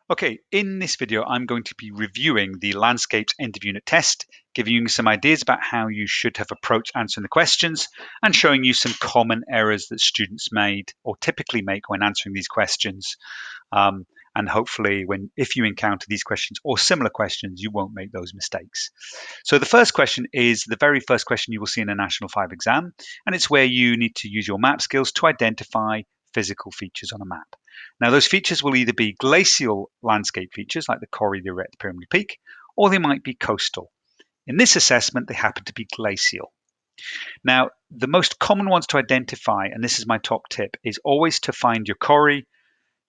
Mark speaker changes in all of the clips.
Speaker 1: Okay, in this video, I'm going to be reviewing the Landscapes End of Unit test, giving you some ideas about how you should have approached answering the questions, and showing you some common errors that students made or typically make when answering these questions. And hopefully, if you encounter these questions or similar questions, you won't make those mistakes. So the first question is the very first question you will see in a National 5 exam, and it's where you need to use your map skills to identify physical features on a map. Now, those features will either be glacial landscape features like the Corrie, the Arête, the Pyramidal Peak, or they might be coastal. In this assessment, they happen to be glacial. Now, the most common ones to identify, and this is my top tip, is always to find your Corrie,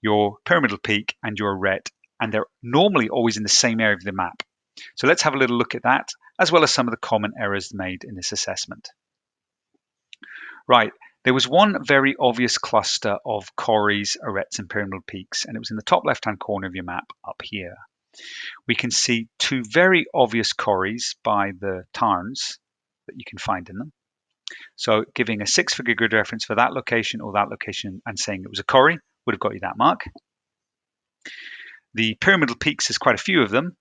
Speaker 1: your Pyramidal Peak, and your Arête, and they're normally always in the same area of the map. So let's have a little look at that, as well as some of the common errors made in this assessment. Right, there was one very obvious cluster of Corries, Arêtes, and Pyramidal Peaks, and it was in the top left-hand corner of your map up here. We can see two very obvious Corries by the tarns that you can find in them. So giving a six-figure grid reference for that location or that location and saying it was a Corrie would have got you that mark. The Pyramidal Peaks, there's quite a few of them.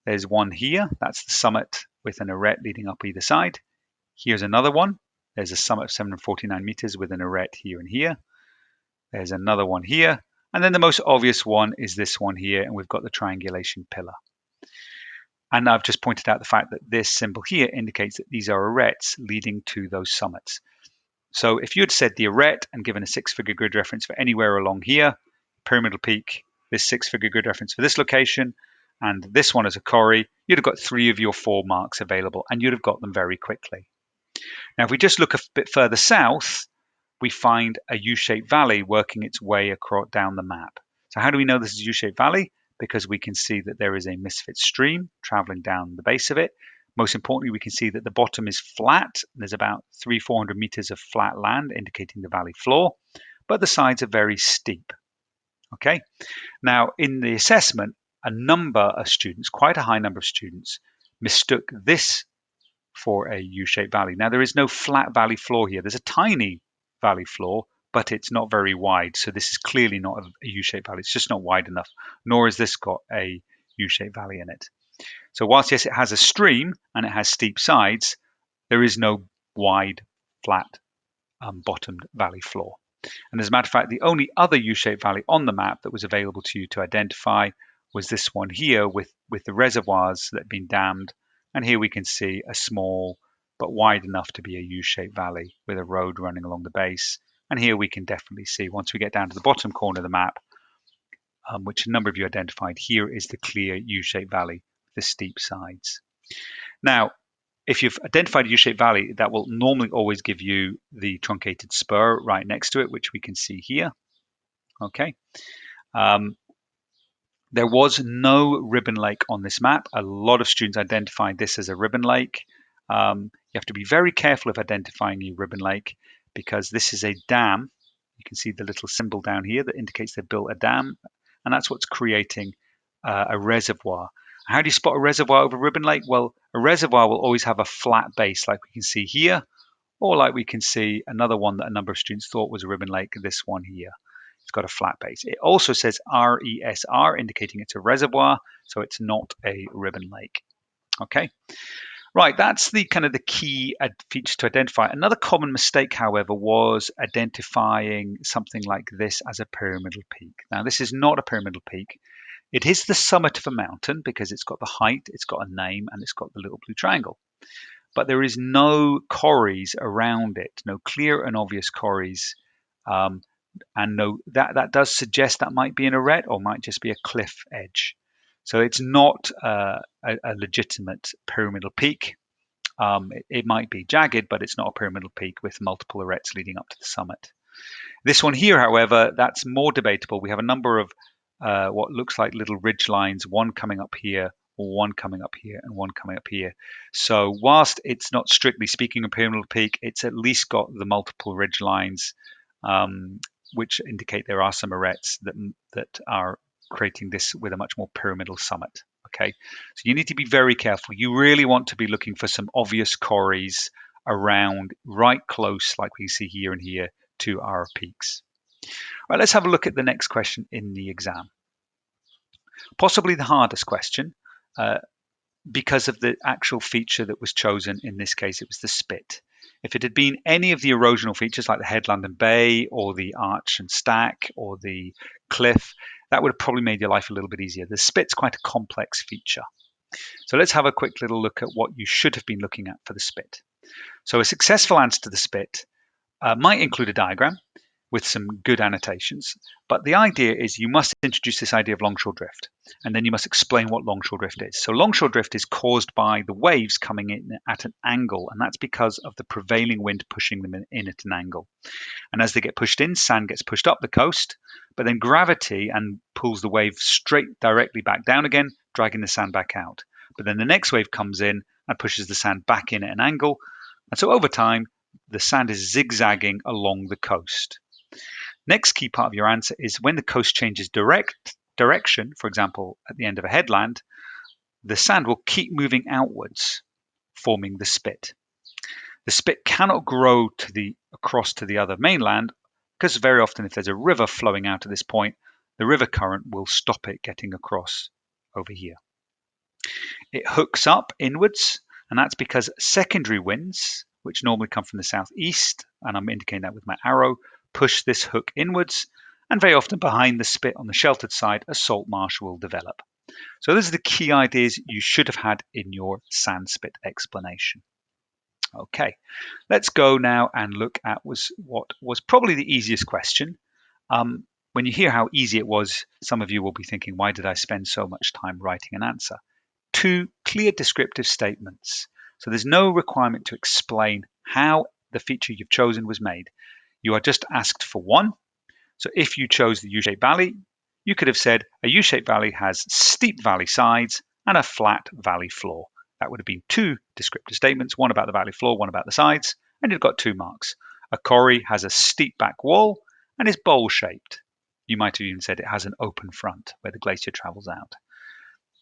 Speaker 1: There's one here, that's the summit with an arête leading up either side. Here's another one. There's a summit of 749 meters with an arête here and here. There's another one here. And then the most obvious one is this one here, and we've got the triangulation pillar. And I've just pointed out the fact that this symbol here indicates that these are arêtes leading to those summits. So if you had said the arête and given a six-figure grid reference for anywhere along here, Pyramidal Peak, this six-figure grid reference for this location, and this one as a Corrie, you'd have got 3 of your 4 marks available, and you'd have got them very quickly. Now, if we just look a bit further south, we find a U-shaped valley working its way across down the map. So how do we know this is a U-shaped valley? Because we can see that there is a misfit stream traveling down the base of it. Most importantly, we can see that the bottom is flat. There's about 300-400 meters of flat land indicating the valley floor, but the sides are very steep. Okay. Now, in the assessment, a number of students, quite a high number of students, mistook this for a U-shaped valley. Now, there is no flat valley floor here. There's a tiny valley floor, but it's not very wide. So this is clearly not a U-shaped valley. It's just not wide enough, nor has this got a U-shaped valley in it. So whilst, yes, it has a stream and it has steep sides, there is no wide, flat, bottomed valley floor. And as a matter of fact, the only other U-shaped valley on the map that was available to you to identify was this one here with the reservoirs that have been dammed. And here we can see a small but wide enough to be a U-shaped valley with a road running along the base. And here we can definitely see, once we get down to the bottom corner of the map, which a number of you identified, here is the clear U-shaped valley with the steep sides. Now, if you've identified a U-shaped valley, that will normally always give you the truncated spur right next to it, which we can see here. Okay. There was no ribbon lake on this map. A lot of students identified this as a ribbon lake. You have to be very careful of identifying a ribbon lake because this is a dam. You can see the little symbol down here that indicates they've built a dam, and that's what's creating a reservoir. How do you spot a reservoir over a ribbon lake? Well, a reservoir will always have a flat base like we can see here, or like we can see another one that a number of students thought was a ribbon lake, this one here. It's got a flat base. It also says RESR, indicating it's a reservoir, so it's not a ribbon lake. Okay, right, that's the kind of the key feature to identify. Another common mistake, however, was identifying something like this as a pyramidal peak. Now, this is not a pyramidal peak. It is the summit of a mountain because it's got the height, it's got a name, and it's got the little blue triangle. But there is no corries around it, no clear and obvious corries. And no, that does suggest that might be an arête or might just be a cliff edge. So it's not a legitimate pyramidal peak. It might be jagged, but it's not a pyramidal peak with multiple arêtes leading up to the summit. This one here, however, that's more debatable. We have a number of what looks like little ridge lines, one coming up here, one coming up here, and one coming up here. So whilst it's not strictly speaking a pyramidal peak, it's at least got the multiple ridge lines, which indicate there are some arêtes that are creating this with a much more pyramidal summit. Okay, so you need to be very careful. You really want to be looking for some obvious corries around, right close, like we see here and here, to our peaks. All right, let's have a look at the next question in the exam. Possibly the hardest question, because of the actual feature that was chosen. In this case, it was the spit. If it had been any of the erosional features like the headland and bay or the arch and stack or the cliff, that would have probably made your life a little bit easier. The spit's quite a complex feature. So let's have a quick little look at what you should have been looking at for the spit. So a successful answer to the spit might include a diagram with some good annotations, but the idea is you must introduce this idea of longshore drift, and then you must explain what longshore drift is. So longshore drift is caused by the waves coming in at an angle, and that's because of the prevailing wind pushing them in at an angle. And as they get pushed in, sand gets pushed up the coast, but then gravity and pulls the wave straight directly back down again, dragging the sand back out. But then the next wave comes in and pushes the sand back in at an angle, and so over time, the sand is zigzagging along the coast. Next key part of your answer is when the coast changes direction, for example, at the end of a headland, the sand will keep moving outwards, forming the spit. The spit cannot grow across to the other mainland because very often if there's a river flowing out at this point, the river current will stop it getting across over here. It hooks up inwards, and that's because secondary winds, which normally come from the southeast, and I'm indicating that with my arrow, push this hook inwards, and very often behind the spit on the sheltered side, a salt marsh will develop. So those are the key ideas you should have had in your sand spit explanation. Okay, let's go now and look at what was probably the easiest question. When you hear how easy it was, some of you will be thinking, why did I spend so much time writing an answer? 2 clear descriptive statements. So there's no requirement to explain how the feature you've chosen was made. You are just asked for one. So if you chose the U-shaped valley, you could have said a U-shaped valley has steep valley sides and a flat valley floor. That would have been 2 descriptive statements, one about the valley floor, one about the sides, and you've got 2 marks. A corrie has a steep back wall and is bowl-shaped. You might have even said it has an open front where the glacier travels out.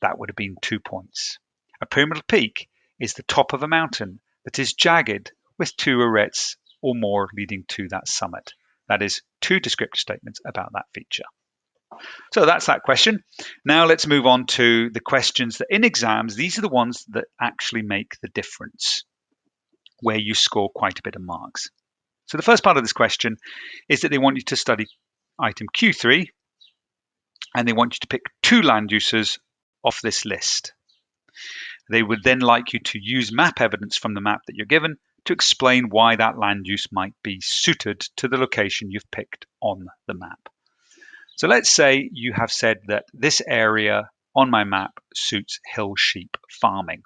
Speaker 1: That would have been 2 points. A pyramidal peak is the top of a mountain that is jagged with 2 arêtes or more leading to that summit. That is 2 descriptive statements about that feature. So that's that question. Now let's move on to the questions that in exams, these are the ones that actually make the difference, where you score quite a bit of marks. So the first part of this question is that they want you to study item Q3, and they want you to pick 2 land uses off this list. They would then like you to use map evidence from the map that you're given to explain why that land use might be suited to the location you've picked on the map. So let's say you have said that this area on my map suits hill sheep farming.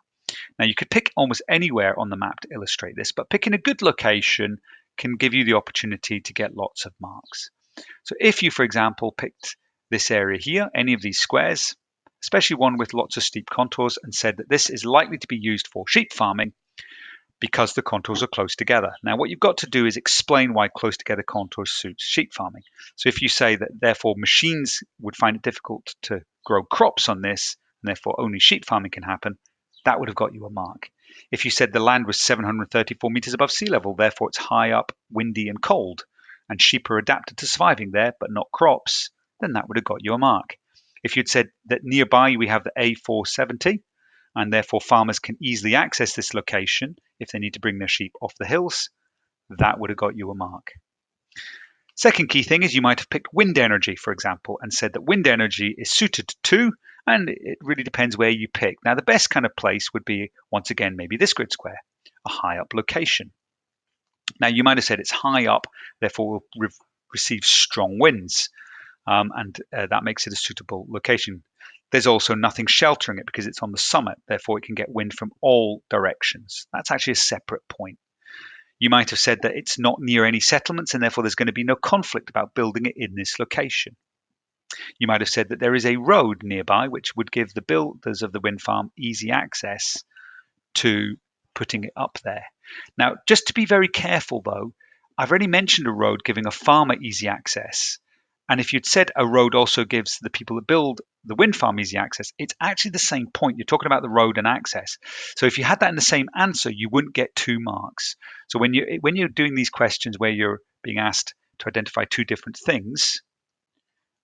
Speaker 1: Now you could pick almost anywhere on the map to illustrate this, but picking a good location can give you the opportunity to get lots of marks. So if you, for example, picked this area here, any of these squares, especially one with lots of steep contours, and said that this is likely to be used for sheep farming because the contours are close together. Now, what you've got to do is explain why close together contours suits sheep farming. So if you say that therefore machines would find it difficult to grow crops on this, and therefore only sheep farming can happen, that would have got you a mark. If you said the land was 734 meters above sea level, therefore it's high up, windy and cold, and sheep are adapted to surviving there, but not crops, then that would have got you a mark. If you'd said that nearby we have the A470, and therefore farmers can easily access this location if they need to bring their sheep off the hills, that would have got you a mark. Second key thing is you might have picked wind energy, for example, and said that wind energy is suited to, and it really depends where you pick. Now, the best kind of place would be, once again, maybe this grid square, a high up location. Now, you might have said it's high up, therefore we'll receive strong winds, and that makes it a suitable location. There's also nothing sheltering it because it's on the summit, therefore it can get wind from all directions. That's actually a separate point. You might have said that it's not near any settlements and therefore there's going to be no conflict about building it in this location. You might have said that there is a road nearby which would give the builders of the wind farm easy access to putting it up there. Now, just to be very careful though, I've already mentioned a road giving a farmer easy access. And if you'd said a road also gives the people that build the wind farm easy access, it's actually the same point. You're talking about the road and access. So if you had that in the same answer, you wouldn't get 2 marks. So when you're doing these questions where you're being asked to identify 2 different things,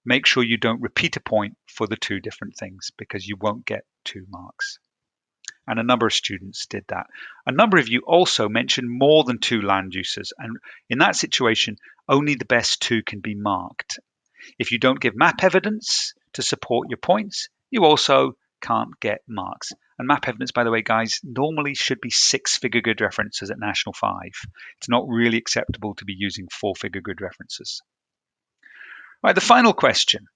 Speaker 1: make sure you don't repeat a point for the two different things because you won't get 2 marks. And a number of students did that. A number of you also mentioned more than 2 land uses, and in that situation, only the best 2 can be marked. If you don't give map evidence to support your points, you also can't get marks. And map evidence, by the way, guys, normally should be 6-figure grid references at National 5. It's not really acceptable to be using 4-figure grid references. Right, the final question.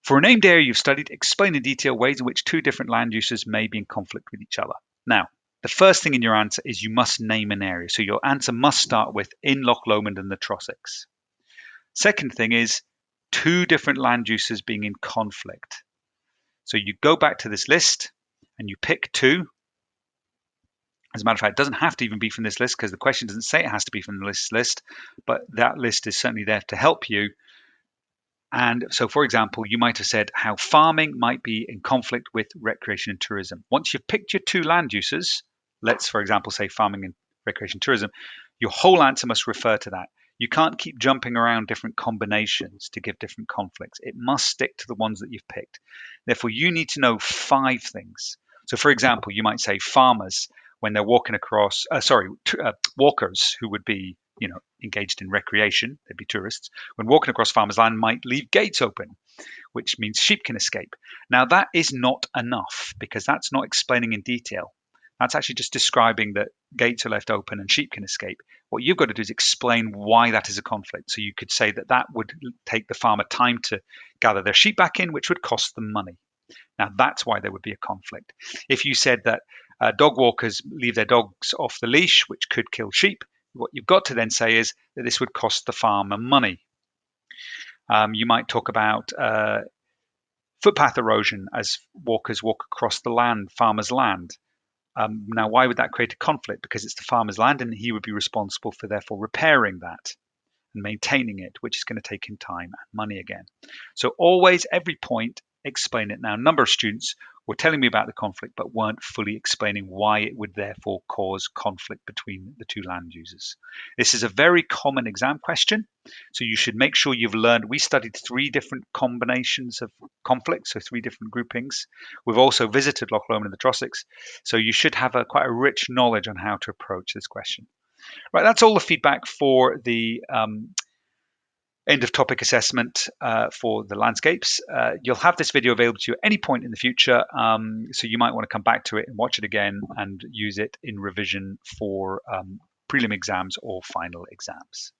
Speaker 1: For a named area you've studied, explain in detail ways in which 2 different land uses may be in conflict with each other. Now, the first thing in your answer is you must name an area. So your answer must start with in Loch Lomond and the Trossachs. Second thing is 2 different land uses being in conflict. So you go back to this list and you pick 2. As a matter of fact, it doesn't have to even be from this list because the question doesn't say it has to be from this list, but that list is certainly there to help you. And so, for example, you might have said how farming might be in conflict with recreation and tourism. Once you've picked your 2 land uses, let's, for example, say farming and recreation and tourism, your whole answer must refer to that. You can't keep jumping around different combinations to give different conflicts. It must stick to the ones that you've picked. Therefore, you need to know 5 things. So, for example, you might say farmers when they're walking across, walkers who would be engaged in recreation, they'd be tourists, when walking across farmers' land might leave gates open, which means sheep can escape. Now, that is not enough because that's not explaining in detail. That's actually just describing that gates are left open and sheep can escape. What you've got to do is explain why that is a conflict. So you could say that that would take the farmer time to gather their sheep back in, which would cost them money. Now, that's why there would be a conflict. If you said that dog walkers leave their dogs off the leash, which could kill sheep, what you've got to then say is that this would cost the farmer money. You might talk about footpath erosion as walkers walk across the land, farmer's land. Now, why would that create a conflict? Because it's the farmer's land and he would be responsible for therefore repairing that and maintaining it, which is going to take him time and money again. So always, every point, explain it. Now, a number of students were telling me about the conflict, but weren't fully explaining why it would therefore cause conflict between the 2 land users. This is a very common exam question, so you should make sure you've learned. We studied 3 different combinations of conflict, so 3 different groupings. We've also visited Loch Lomond and the Trossachs, so you should have quite a rich knowledge on how to approach this question. Right, that's all the feedback for the end of topic assessment for the landscapes. You'll have this video available to you at any point in the future, so you might want to come back to it and watch it again and use it in revision for prelim exams or final exams.